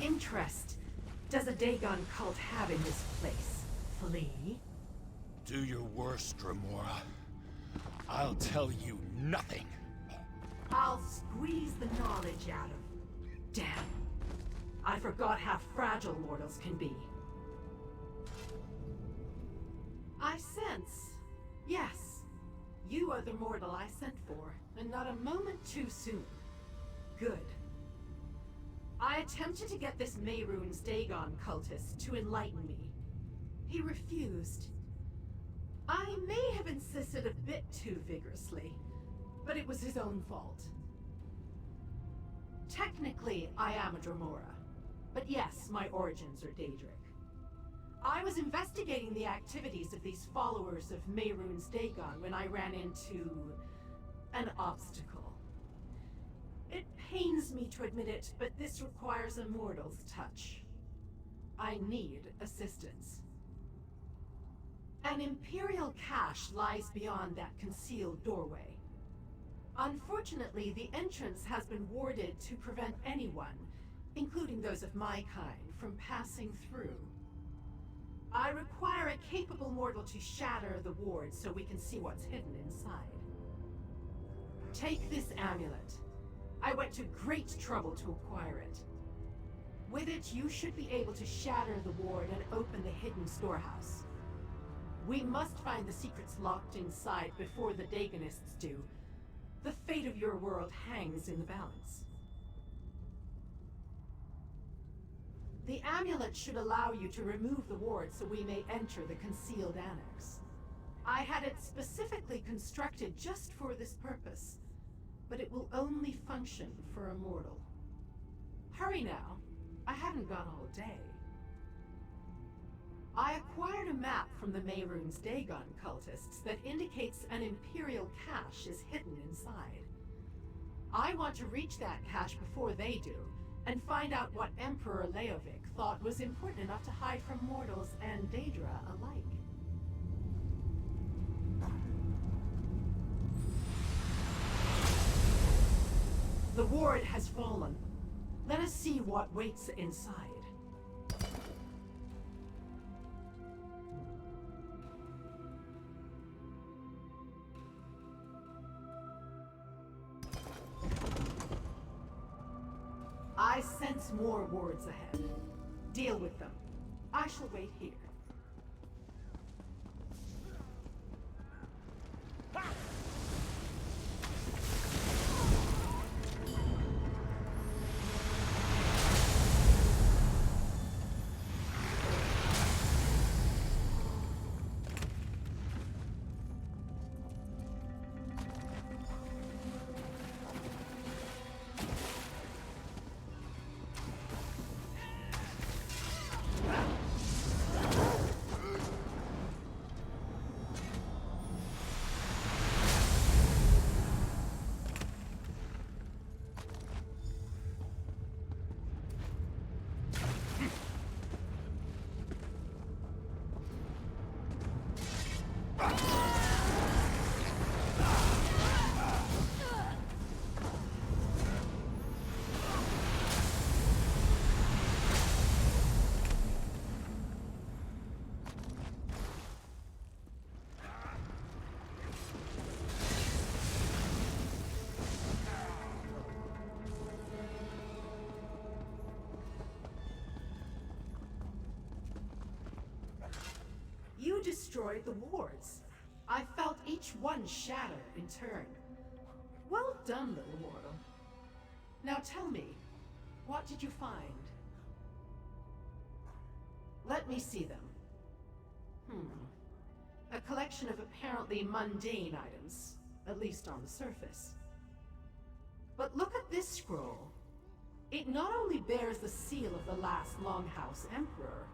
interest does a Dagon cult have in this place? Flea? Do your worst, Dremora. I'll tell you nothing. I'll squeeze the knowledge out of... Damn. I forgot how fragile mortals can be. I sense. Yes. You are the mortal I sent for, and not a moment too soon. Good. I attempted to get this Mehrunes Dagon cultist to enlighten me. He refused. I may have insisted a bit too vigorously, but it was his own fault. Technically, I am a Dremora, but yes, my origins are Daedric. I was investigating the activities of these followers of Mehrunes Dagon when I ran into... an obstacle. It pains me to admit it, but this requires a mortal's touch. I need assistance. An Imperial cache lies beyond that concealed doorway. Unfortunately, the entrance has been warded to prevent anyone, including those of my kind, from passing through. I require a capable mortal to shatter the ward so we can see what's hidden inside. Take this amulet. I went to great trouble to acquire it. With it, you should be able to shatter the ward and open the hidden storehouse. We must find the secrets locked inside before the Dagonists do. The fate of your world hangs in the balance. The amulet should allow you to remove the ward so we may enter the concealed annex. I had it specifically constructed just for this purpose, but it will only function for a mortal. Hurry now. I haven't got all day. I acquired a map from the Mehrunes Dagon cultists that indicates an Imperial cache is hidden inside. I want to reach that cache before they do, and find out what Emperor Leovic thought was important enough to hide from mortals and Daedra alike. The ward has fallen. Let us see what waits inside. I sense more wards ahead. Deal with them. I shall wait here. You destroyed the wards. I felt each one shatter in turn. Well done, little mortal. Now tell me, what did you find? Let me see them. A collection of apparently mundane items, at least on the surface. But look at this scroll. It not only bears the seal of the last Longhouse Emperor,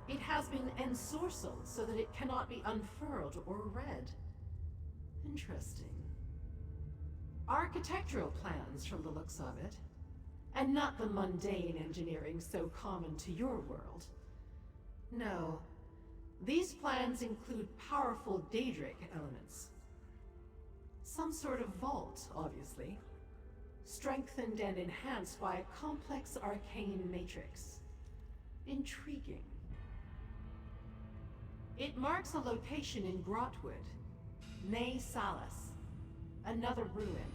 it has been ensorcelled so that it cannot be unfurled or read. Interesting. Architectural plans from the looks of it, and not the mundane engineering so common to your world. No, these plans include powerful Daedric elements. Some sort of vault, obviously. strengthened and enhanced by a complex arcane matrix. Intriguing. It marks a location in Grotwood, Ne Salas, another ruin,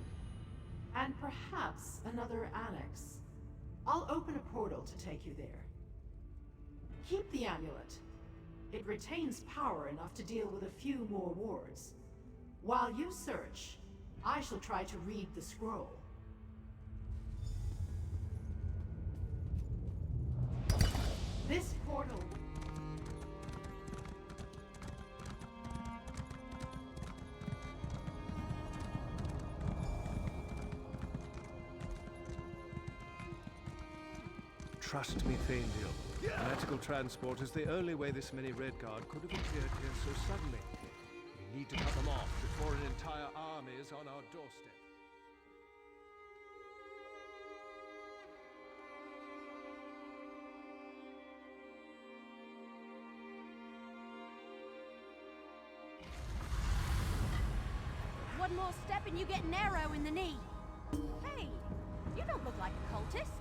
and perhaps another annex. I'll open a portal to take you there. Keep the amulet. It retains power enough to deal with a few more wards. While you search, I shall try to read the scroll. This portal... Trust me, Faendil. Magical transport is the only way this many Redguard could have appeared here so suddenly. We need to cut them off before an entire army is on our doorstep. One more step and you get an arrow in the knee. Hey, you don't look like a cultist.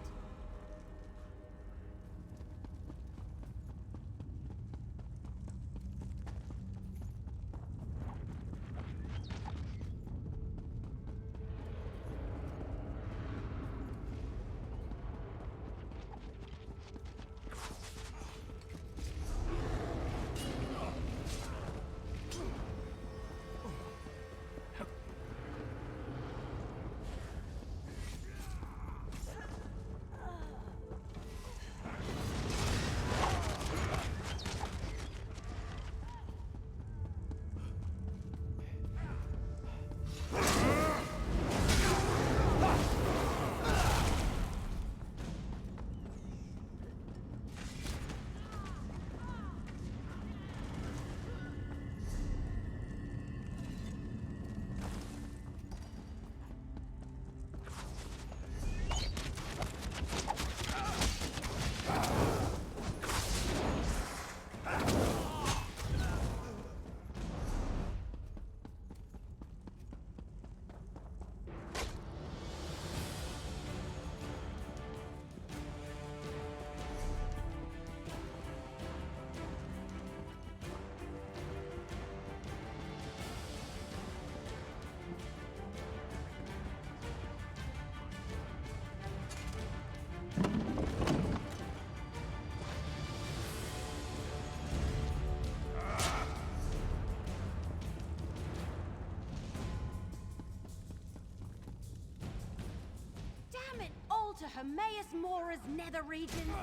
To Hermaeus Mora's nether regions.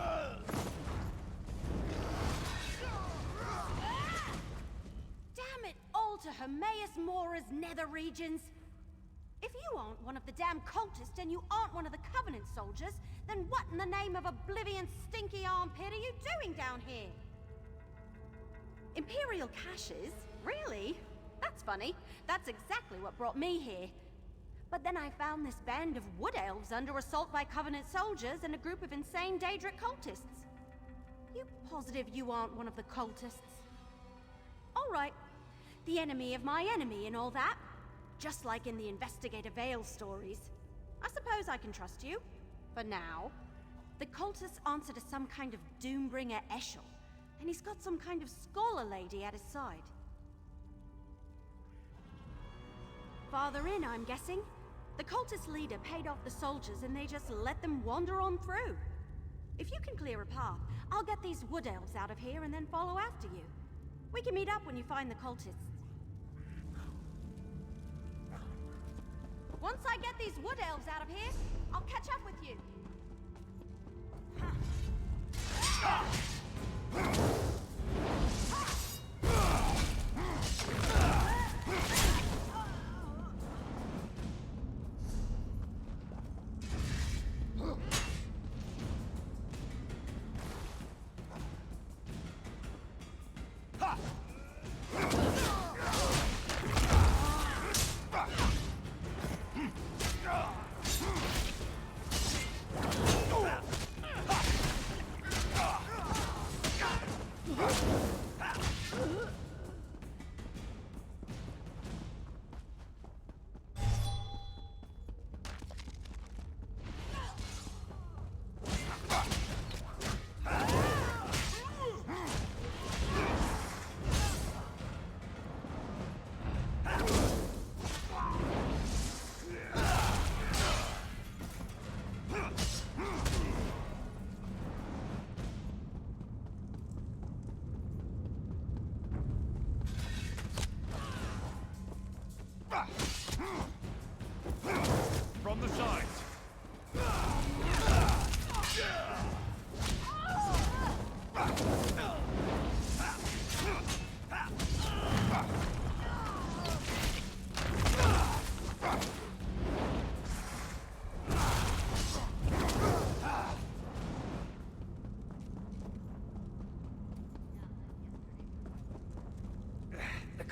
Damn it all to Hermaeus Mora's nether regions. If you aren't one of the damn cultists and you aren't one of the Covenant soldiers, then what in the name of Oblivion's stinky armpit are you doing down here? Imperial caches? Really? That's funny. That's exactly what brought me here. But then I found this band of wood elves under assault by Covenant soldiers and a group of insane Daedric cultists. You positive you aren't one of the cultists? All right. The enemy of my enemy and all that. Just like in the Investigator Vale stories. I suppose I can trust you. For now. The cultists answer to some kind of Doombringer Eshel. And he's got some kind of scholar lady at his side. Farther in, I'm guessing. The cultist leader paid off the soldiers and they just let them wander on through. If you can clear a path, I'll get these wood elves out of here and then follow after you. We can meet up when you find the cultists. Once I get these wood elves out of here, I'll catch up with you.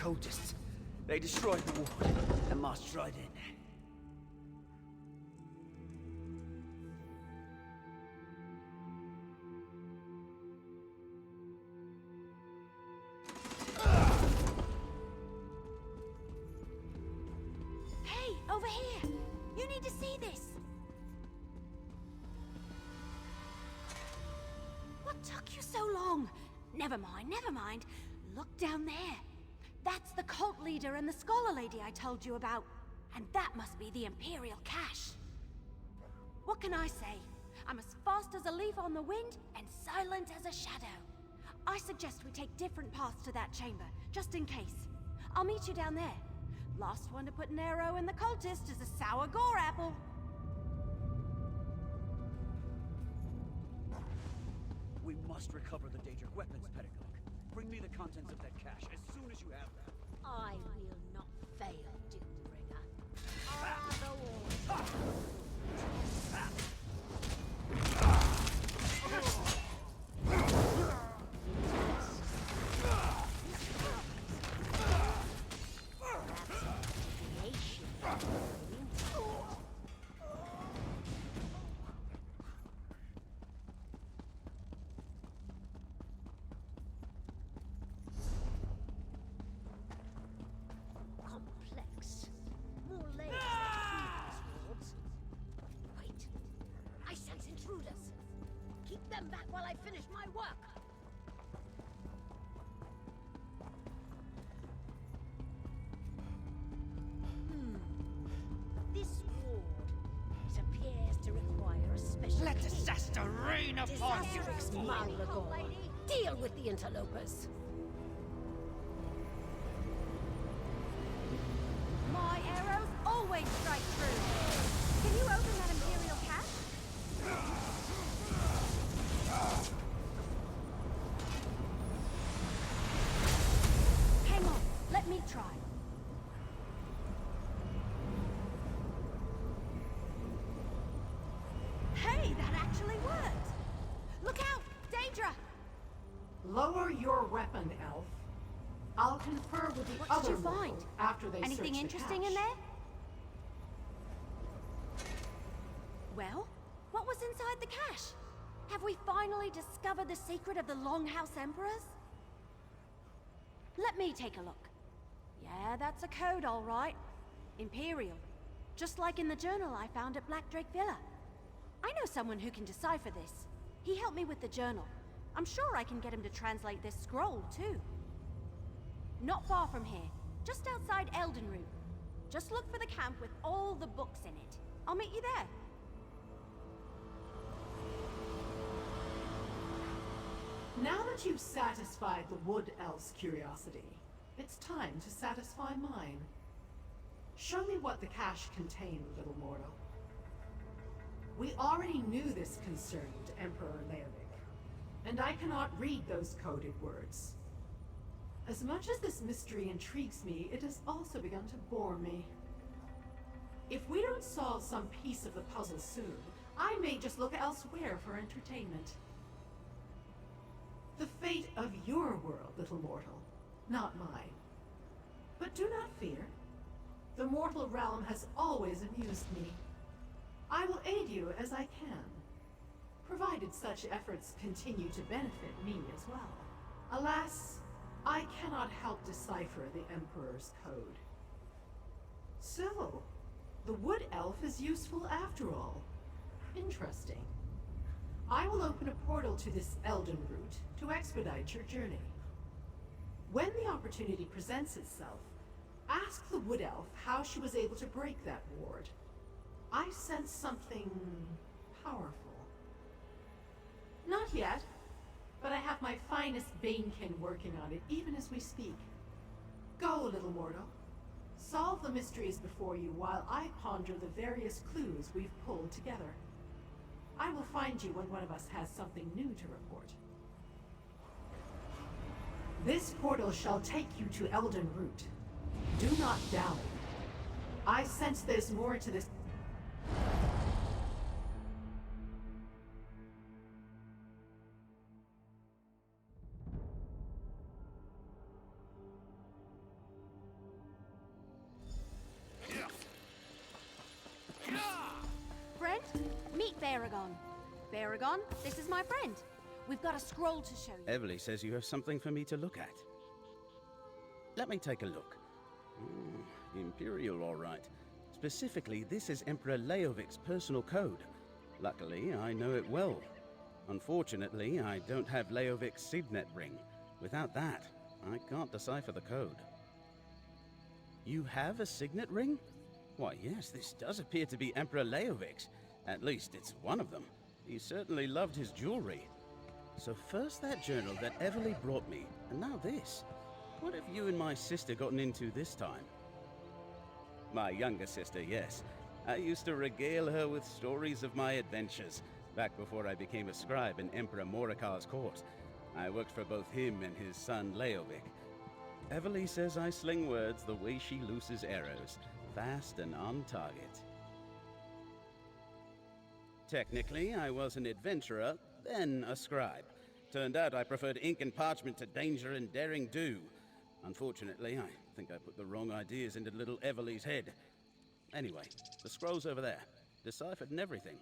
cultists. They destroyed the ward and marched right in. Hey, over here! You need to see this! What took you so long? Never mind, never mind. Look down there. That's the cult leader and the scholar lady I told you about. And that must be the Imperial cache. What can I say? I'm as fast as a leaf on the wind and silent as a shadow. I suggest we take different paths to that chamber, just in case. I'll meet you down there. Last one to put an arrow in the cultist is a sour gore apple. We must recover the Daedric weapons, Pedagogue. Bring me the contents of that cache as soon as you have them. I will not fail, Doombringer. Ah, the walls. Complex. More layers than previous wards. Wait. I sense intruders. Keep them back while I finish my work. This ward, it appears to require a special Let key. disaster rain upon you! Disastrix Malagor. Deal with the interlopers. My arrows always strike true. Can you open that Imperial cache? Hang on, let me try. Hey, that actually worked! Look out, Daedra! Lower your weapon, Elf. I'll confer with the What other did you find? mortal after they Anything search the interesting in cache. there? Well, what was inside the cache? Have we finally discovered the secret of the Longhouse Emperors? Let me take a look. Yeah, that's a code, all right. Imperial. Just like in the journal I found at Black Drake Villa. I know someone who can decipher this. He helped me with the journal. I'm sure I can get him to translate this scroll, too. Not far from here, just outside Eldenroot. Just look for the camp with all the books in it. I'll meet you there. Now that you've satisfied the Wood Elf's curiosity, it's time to satisfy mine. Show me what the cache contained, little mortal. We already knew this concerned Emperor Leovic, and I cannot read those coded words. As much as this mystery intrigues me, it has also begun to bore me. If we don't solve some piece of the puzzle soon, I may just look elsewhere for entertainment. The fate of your world, little mortal, not mine. But do not fear. The mortal realm has always amused me. I will aid you as I can, provided such efforts continue to benefit me as well. Alas, I cannot help decipher the Emperor's code. So, the Wood Elf is useful after all. Interesting. I will open a portal to this Eldenroot to expedite your journey. When the opportunity presents itself, ask the Wood Elf how she was able to break that ward. I sense something powerful. Not yet, but I have my finest Banekin working on it even as we speak. Go, little mortal. Solve the mysteries before you while I ponder the various clues we've pulled together. I will find you when one of us has something new to report. This portal shall take you to Eldenroot. Do not dally. I sense there's more to this. Baragon. Baragon, this is my friend. We've got a scroll to show you. Evely says you have something for me to look at. Let me take a look. Imperial, all right. Specifically, this is Emperor Leovic's personal code. Luckily, I know it well. Unfortunately, I don't have Leovic's signet ring. Without that, I can't decipher the code. You have a signet ring? Why, yes, this does appear to be Emperor Leovic's. At least it's one of them. He certainly loved his jewelry. So first that journal that Evely brought me, and now this. What have you and my sister gotten into this time? My younger sister, yes. I used to regale her with stories of my adventures, back before I became a scribe in Emperor Morikar's court. I worked for both him and his son Leovic. Evely says I sling words the way she looses arrows, fast and on target. Technically, I was an adventurer, then a scribe. Turned out I preferred ink and parchment to danger and daring do. Unfortunately, I think I put the wrong ideas into little Evely's head. Anyway, the scroll's over there, deciphered and everything.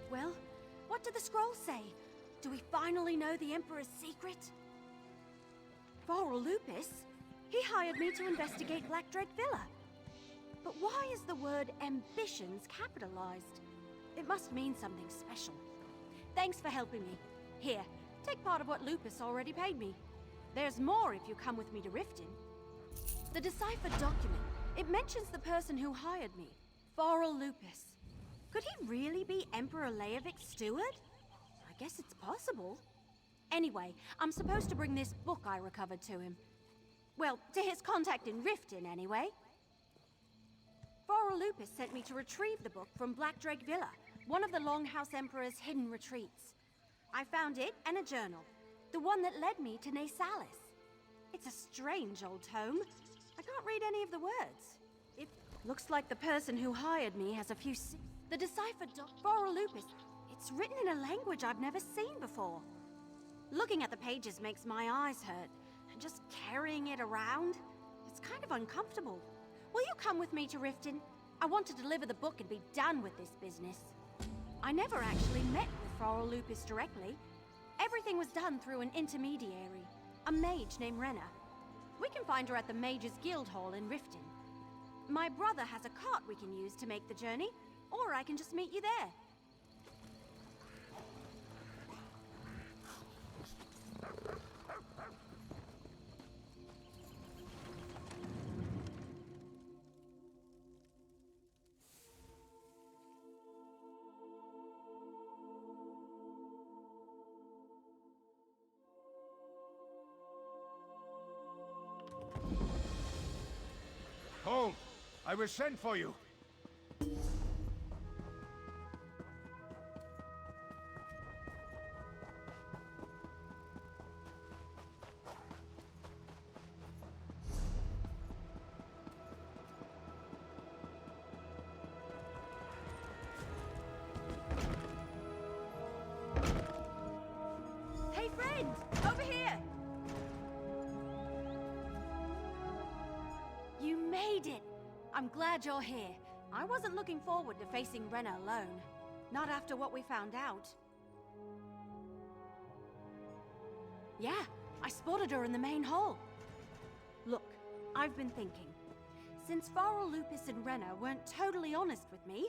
Well, what did the scroll say? Do we finally know the Emperor's secret? Varl Lupus? He hired me to investigate Blackdrake Villa. But why is the word ambitions capitalized? It must mean something special. Thanks for helping me. Here, take part of what Lupus already paid me. There's more if you come with me to Riften. The deciphered document, it mentions the person who hired me, Varl Lupus. Could he really be Emperor Leovic's steward? I guess it's possible. Anyway, I'm supposed to bring this book I recovered to him. Well, to his contact in Riften, anyway. Varl Lupus sent me to retrieve the book from Blackdrake Villa, one of the Longhouse Emperor's hidden retreats. I found it and a journal, the one that led me to Nasalis. It's a strange old tome. I can't read any of the words. It looks like the person who hired me has a few... The deciphered Varl Lupus, it's written in a language I've never seen before. Looking at the pages makes my eyes hurt, and just carrying it around, it's kind of uncomfortable. Will you come with me to Riften? I want to deliver the book and be done with this business. I never actually met with Varl Lupus directly. Everything was done through an intermediary, a mage named Renna. We can find her at the Mages Guild Hall in Riften. My brother has a cart we can use to make the journey, or I can just meet you there. Home! I was sent for you! Hey friend, over here! You made it! I'm glad you're here. I wasn't looking forward to facing Renna alone. Not after what we found out. Yeah, I spotted her in the main hall. Look, I've been thinking. Since Varl Lupus and Renna weren't totally honest with me,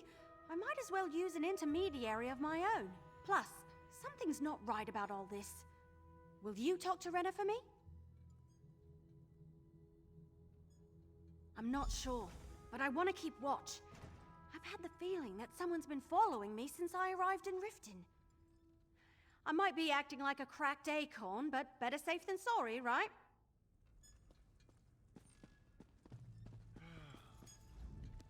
I might as well use an intermediary of my own. Plus, something's not right about all this. Will you talk to Renna for me? I'm not sure, but I want to keep watch. I've had the feeling that someone's been following me since I arrived in Riften. I might be acting like a cracked acorn, but better safe than sorry, right?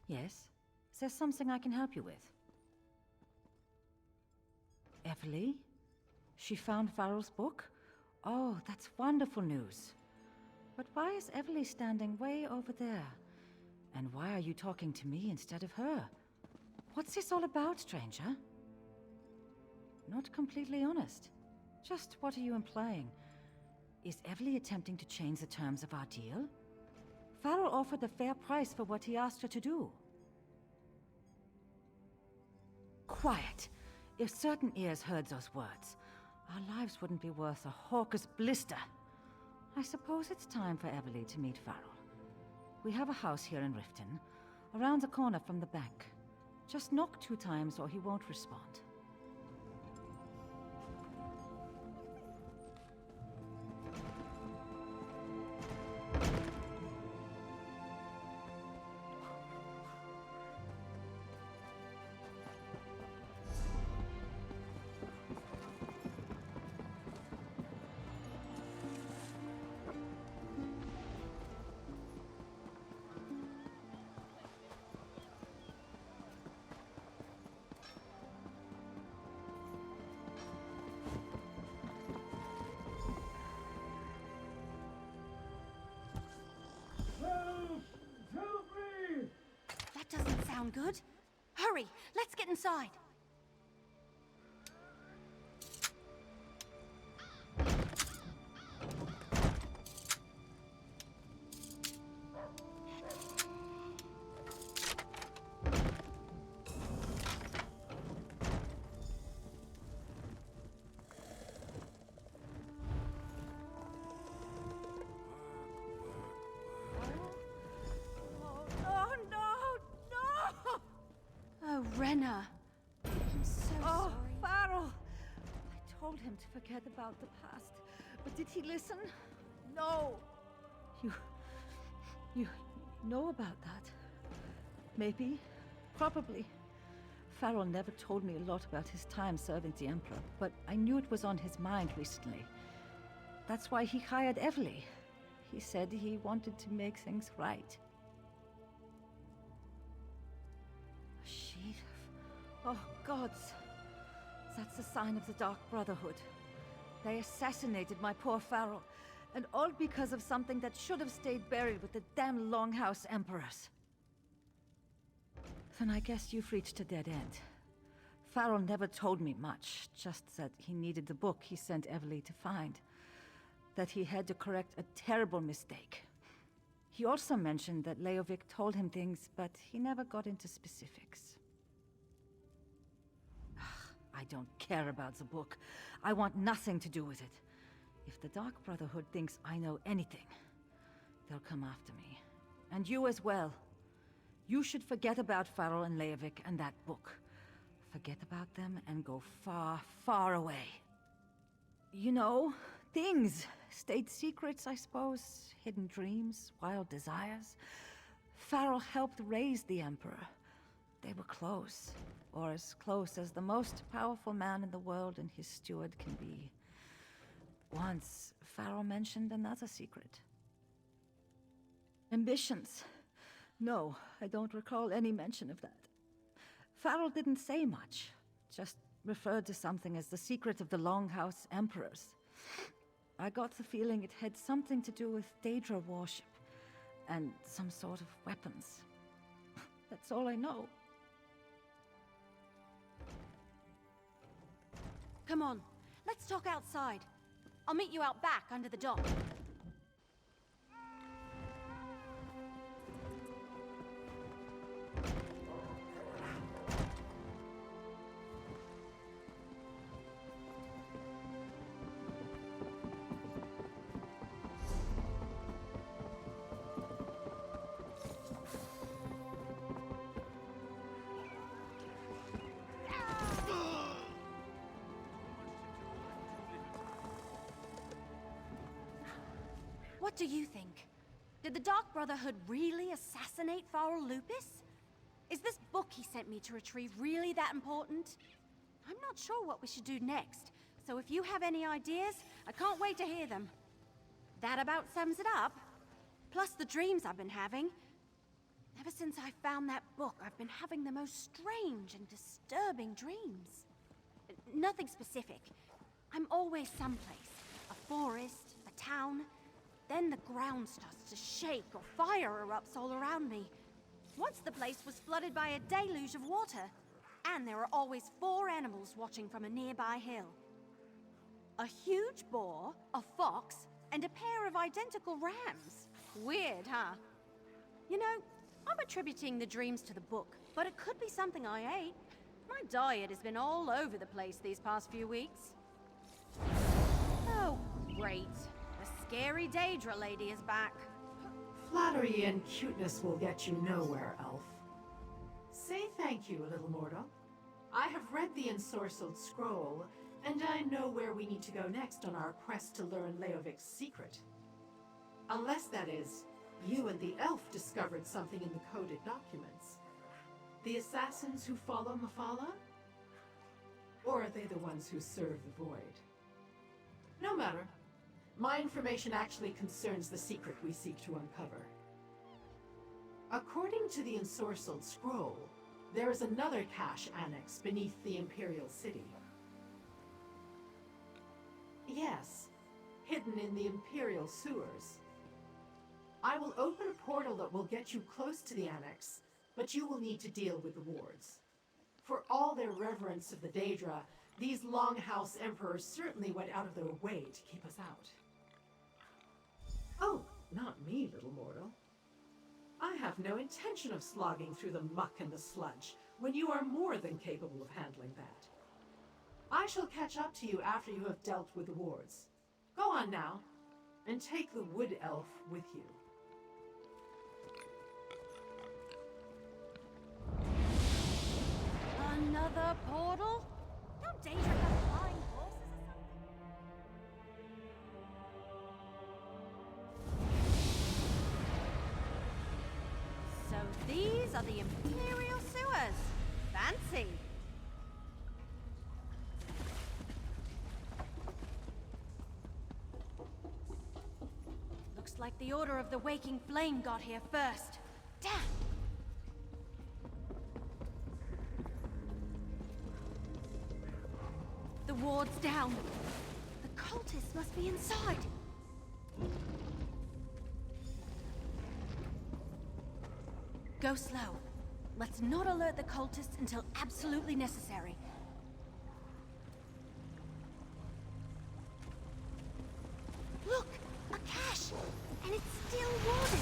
Yes? Is there something I can help you with? Evely? She found Varl's book? Oh, that's wonderful news. But why is Evely standing way over there? And why are you talking to me instead of her? What's this all about, stranger? Not completely honest. Just what are you implying? Is Evely attempting to change the terms of our deal? Farrell offered a fair price for what he asked her to do. Quiet! If certain ears heard those words, our lives wouldn't be worth a hawker's blister. I suppose it's time for Evely to meet Farrell. We have a house here in Riften, around the corner from the bank. Just knock 2 times or he won't respond. That doesn't sound good. Hurry, let's get inside. Renna. I'm so sorry. Farrell! I told him to forget about the past, but did he listen? No! You know about that? Maybe. Probably. Farrell never told me a lot about his time serving the Emperor, but I knew it was on his mind recently. That's why he hired Evely. He said he wanted to make things right. A sheet of... Oh, gods. That's a sign of the Dark Brotherhood. They assassinated my poor Farrell, and all because of something that should have stayed buried with the damn Longhouse Emperors. Then I guess you've reached a dead end. Farrell never told me much, just that he needed the book he sent Evely to find. That he had to correct a terrible mistake. He also mentioned that Leovic told him things, but he never got into specifics. I don't care about the book. I want nothing to do with it. If the Dark Brotherhood thinks I know anything, they'll come after me. And you as well. You should forget about Farrell and Leovic and that book. Forget about them and go far, far away. You know, things. State secrets, I suppose. Hidden dreams, wild desires. Farrell helped raise the Emperor. They were close. Or as close as the most powerful man in the world and his steward can be. Once, Farrell mentioned another secret. Ambitions. No, I don't recall any mention of that. Farrell didn't say much, just referred to something as the secret of the Longhouse Emperors. I got the feeling it had something to do with Daedra worship, and some sort of weapons. That's all I know. Come on, let's talk outside. I'll meet you out back under the dock. What do you think? Did the Dark Brotherhood really assassinate Farrell Lupus? Is this book he sent me to retrieve really that important? I'm not sure what we should do next, so if you have any ideas, I can't wait to hear them. That about sums it up. Plus the dreams I've been having. Ever since I found that book, I've been having the most strange and disturbing dreams. Nothing specific. I'm always someplace. A forest, a town. Then the ground starts to shake or fire erupts all around me. Once the place was flooded by a deluge of water, and there are always 4 animals watching from a nearby hill. A huge boar, a fox, and a pair of identical rams. Weird, huh? You know, I'm attributing the dreams to the book, but it could be something I ate. My diet has been all over the place these past few weeks. Oh, great. The scary Daedra lady is back. Flattery and cuteness will get you nowhere, Elf. Say thank you, little mortal. I have read the ensorcelled scroll, and I know where we need to go next on our quest to learn Leovic's secret. Unless, that is, you and the elf discovered something in the coded documents. The assassins who follow Mafala? Or are they the ones who serve the Void? No matter. My information actually concerns the secret we seek to uncover. According to the ensorcelled scroll, there is another cache annex beneath the Imperial City. Yes, hidden in the Imperial sewers. I will open a portal that will get you close to the annex, but you will need to deal with the wards. For all their reverence of the Daedra, these Longhouse Emperors certainly went out of their way to keep us out. Oh, not me, little mortal. I have no intention of slogging through the muck and the sludge, when you are more than capable of handling that. I shall catch up to you after you have dealt with the wards. Go on now, and take the Wood Elf with you. Another portal? Don't Daedra have flying horses or something? So these are the Imperial sewers. Fancy. Looks like the Order of the Waking Flame got here first. Damn! The ward's down. The cultists must be inside. Go slow. Let's not alert the cultists until absolutely necessary. Look! A cache! And it's still warded!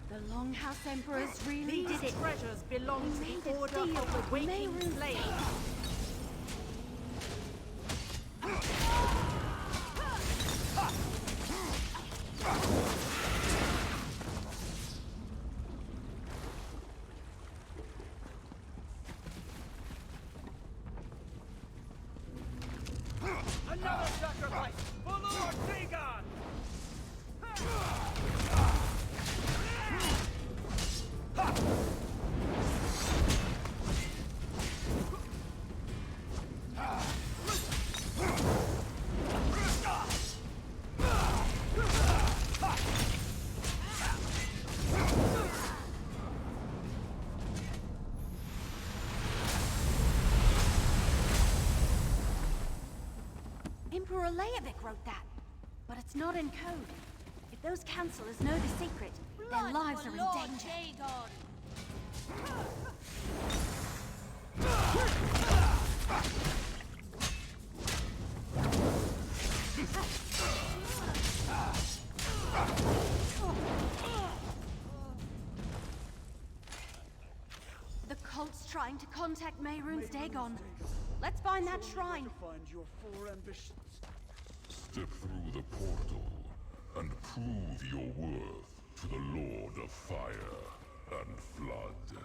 The Longhouse Emperors really did it. These treasures belong to Made the a Order deal of the with Waking Mehrunes Flame. Another sacrifice for Lord Dagon! Emperor Leovic wrote that, but it's not in code. If those counselors know the secret, their lives are in danger. The cult's trying to contact Mehrunes Dagon. Let's find that shrine. To find your 4 ambitions. Step through the portal and prove your worth to the Lord of Fire and Flood.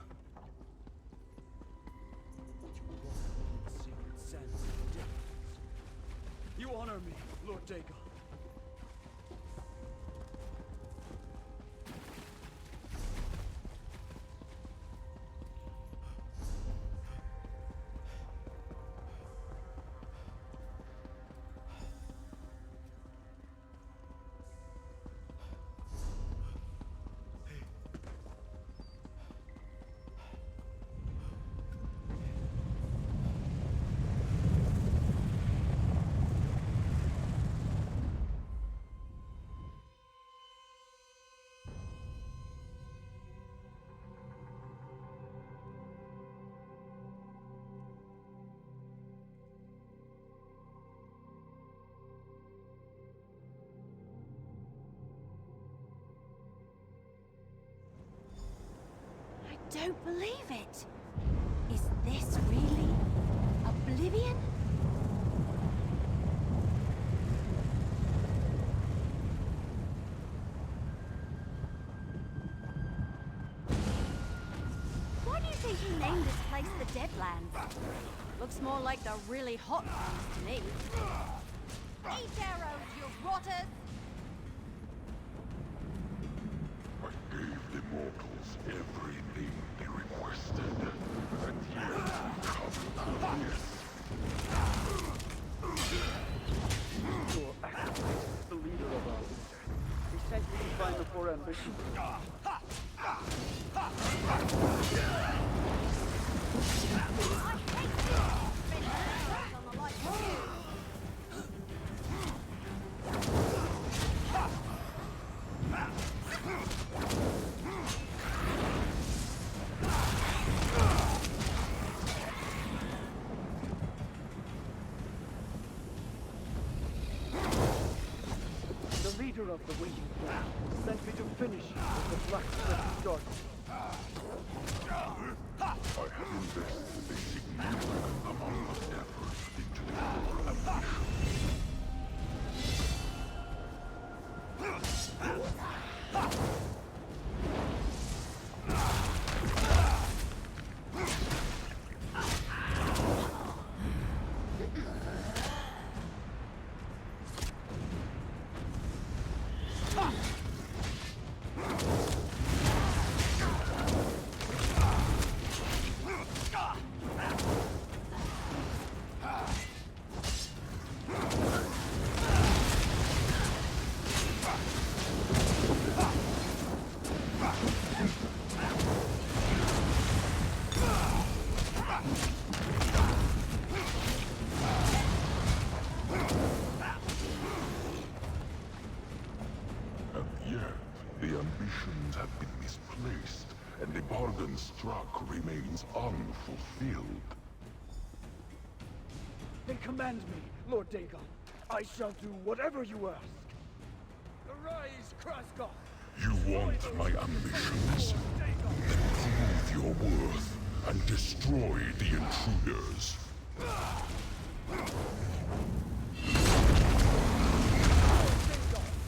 Secret sands of the depths. You honor me, Lord Dagon. don't believe it. Is this really Oblivion? Why do you think he named this place the Deadlands? Looks more like the really hot ones to me. Eat arrows, you rotters! I gave the mortals everything they requested, and yet we come to this. Your acolyte is the leader of our leader. He said we can find the four ambitions. I hate you! Spending hours on the likes of you! The leader of the waiting crowd sent me to finish with the blacksmith started. I have invested a significant amount of effort into the core ambition. Struck remains unfulfilled. Then command me, Lord Dagon. I shall do whatever you ask. Arise, Kraskoff! You want my ambitions? Then prove your worth and destroy the intruders. Dagon,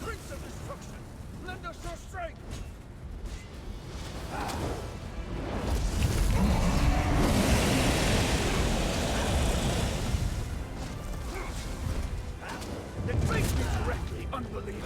Prince of Destruction! Lend us your strength! Then face me directly, unbelievers!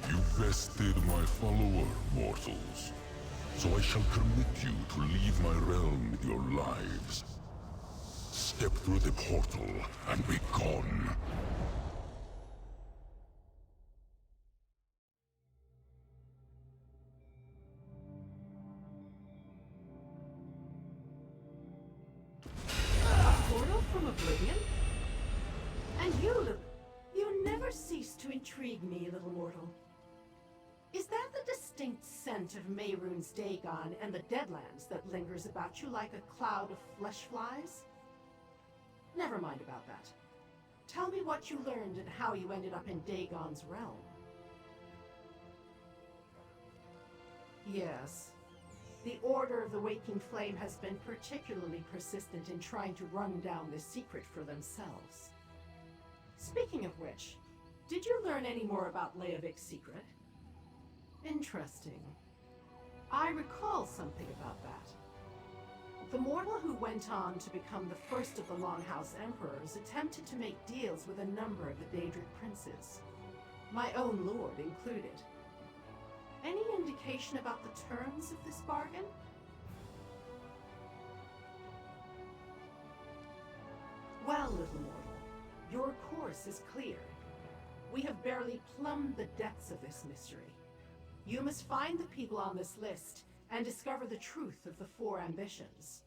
You vested my follower, mortals. So I shall permit you to leave my realm with your lives. Step through the portal and be gone. A portal from Oblivion? And you never cease to intrigue me, little mortal. Is that the distinct scent of Mehrunes Dagon and the Deadlands that lingers about you like a cloud of flesh flies? Never mind about that. Tell me what you learned and how you ended up in Dagon's realm. Yes. The Order of the Waking Flame has been particularly persistent in trying to run down this secret for themselves. Speaking of which, did you learn any more about Leovic's secret? Interesting. I recall something about that. The mortal who went on to become the first of the Longhouse Emperors attempted to make deals with a number of the Daedric princes, my own lord included. Any indication about the terms of this bargain? Well, little mortal, your course is clear. We have barely plumbed the depths of this mystery. You must find the people on this list and discover the truth of the four ambitions.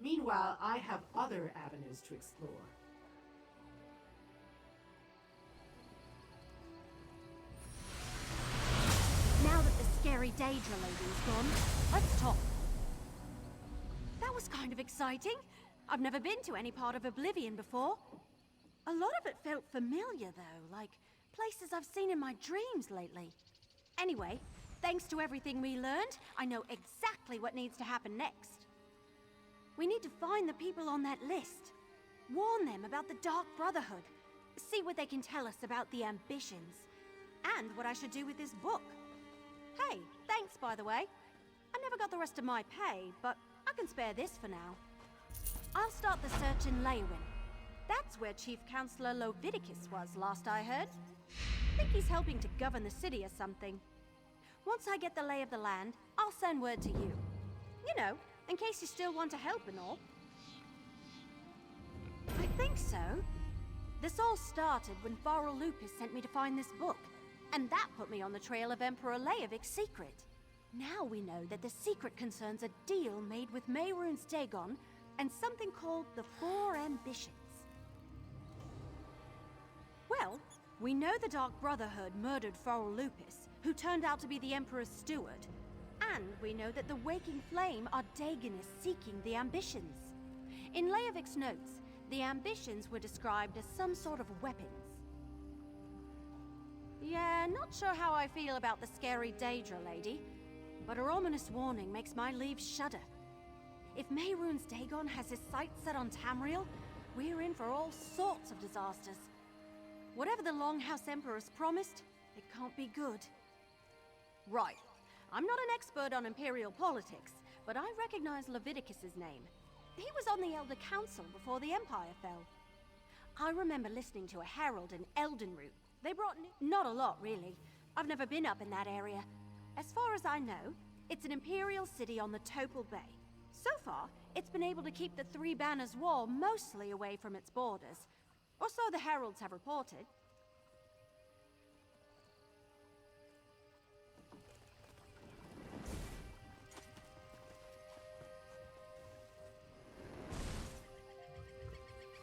Meanwhile, I have other avenues to explore. scary Daedra lady is gone, let's talk. That was kind of exciting. I've never been to any part of Oblivion before. A lot of it felt familiar, though, like places I've seen in my dreams lately. Anyway, thanks to everything we learned, I know exactly what needs to happen next. We need to find the people on that list. Warn them about the Dark Brotherhood. See what they can tell us about the ambitions. And what I should do with this book. Hey, thanks, by the way. I never got the rest of my pay, but I can spare this for now. I'll start the search in Leowin. That's where Chief Counselor Leviticus was, last I heard. Think he's helping to govern the city or something. Once I get the lay of the land, I'll send word to you. You know, in case you still want to help and all. I think so. This all started when Varl Lupus sent me to find this book, and that put me on the trail of Emperor Leovic's secret. Now we know that the secret concerns a deal made with Mehrunes Dagon and something called the Four Ambitions. Well, we know the Dark Brotherhood murdered Varl Lupus, who turned out to be the Emperor's steward. And we know that the Waking Flame are Dagonists seeking the Ambitions. In Leovic's notes, the Ambitions were described as some sort of weapons. Yeah, not sure how I feel about the scary Daedra lady, but her ominous warning makes my leaves shudder. If Mehrunes Dagon has his sights set on Tamriel, we're in for all sorts of disasters. Whatever the Longhouse Emperor's promised, it can't be good. Right. I'm not an expert on Imperial politics, but I recognize Leviticus's name. He was on the Elder Council before the Empire fell. I remember listening to a herald in Eldenroot. They brought not a lot, really. I've never been up in that area. As far as I know, it's an Imperial city on the Topal Bay. So far, it's been able to keep the Three Banners Wall mostly away from its borders. Or so the heralds have reported.